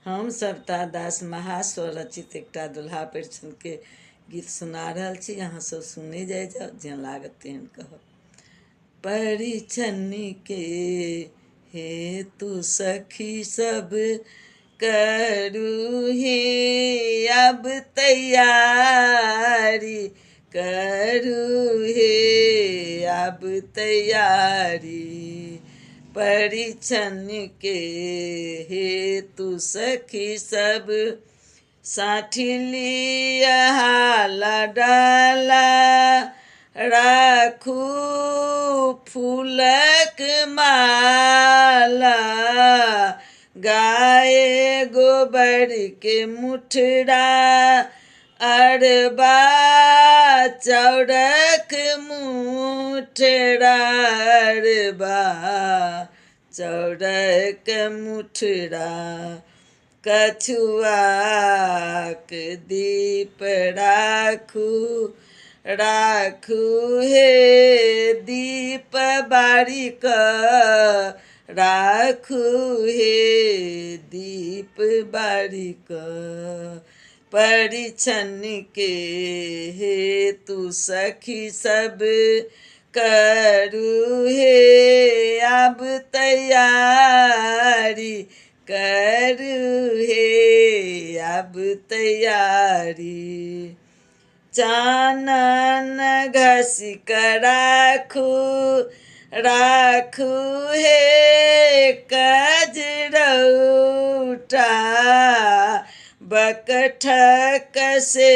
हम सविता दास महास्वर रचित एकटा दुल्हा परिछन के गीत सुना रहल छी। अहाँ सब सुने जाए जाओ, जेहन लागत तेहन कहब। परिछन के हेतु सखी सब करू हे अब तैयारी, करू हे अब तैयारी। परिछन के हेतु सखी सब साठी लिया हाला डाला, राखू फूलक माला। गाय गोबर के मुठड़ा, अरबा चौरक मुठड़ा, अरबा चौरक मुठड़ा। कछुआक दीप राखू, राखू हे दीप बारिक, राखू हे दीप बारिक। परिछन के हेतु सखी सब करू हे अब तैयारी, करू हे अब तैयारी। चानन घसी कर राखू, राखू हे कजरौटा। बकठक से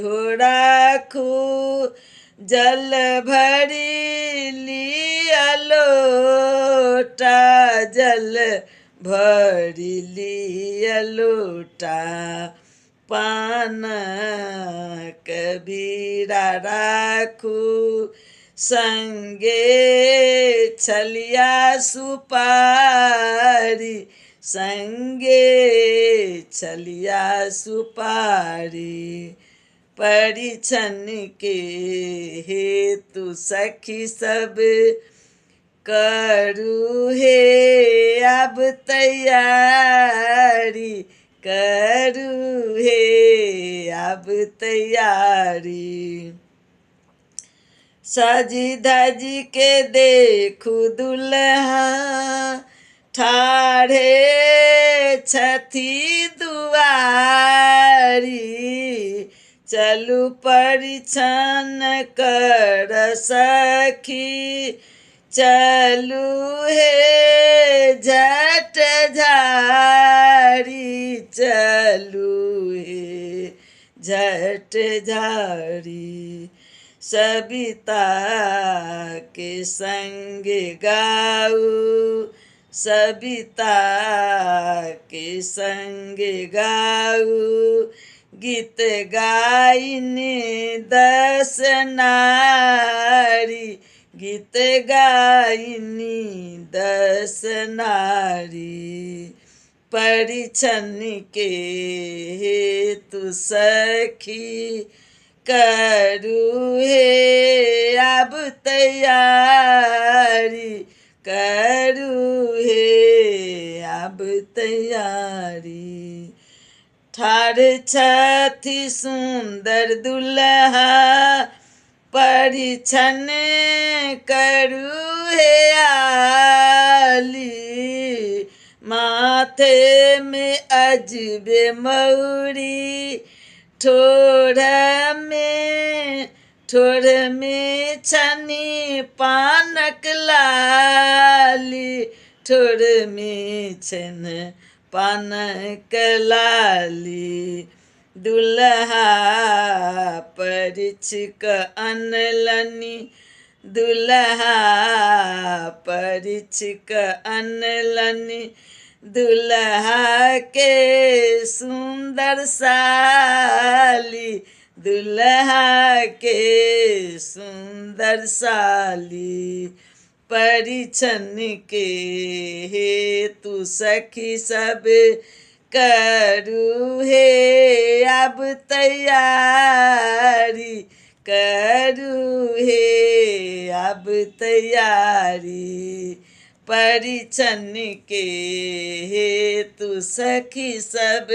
हो राखू, जल भरी लिया लोटा, जल भरी लिया लोटा। पान कबीरा राखू, संगे छलिया सुपारी, संगे छलिया सुपारी। परिछन के हेतु सखी सब करू हे अब तैयारी, करू हे अब तैयारी। सजी धजी के देखू दुल्हा, ठाढ़े छथी दुआरी। चलू परिछन कर सखी, चलू हे झट झारी, चलू हे झट झारी। सविता के संग गाऊ, सविता के संग गाऊ। गीत गाइने 10 नारी, गीत गाइनी 10 नारी। परिछन के हेतु सखी करू हे अब तैयारी, करू हे अब तैयारी। ठाढ़ छथि सुंदर दुल्हा, परिछन करू हे आली। माथे में अजबे मौरी, ठोर में छनी पानक लाली, ठोर में छन पानक लाली। दुल्हा परिछक अनलनी, दुल्हा परिछक अनलनी। दुल्हा के सुंदर साली, दुल्हा के सुंदर साली। परिछन के हेतु सखी सब करू हे अब तैयारी, करू हे अब तैयारी। परिछन के हेतु सखी सब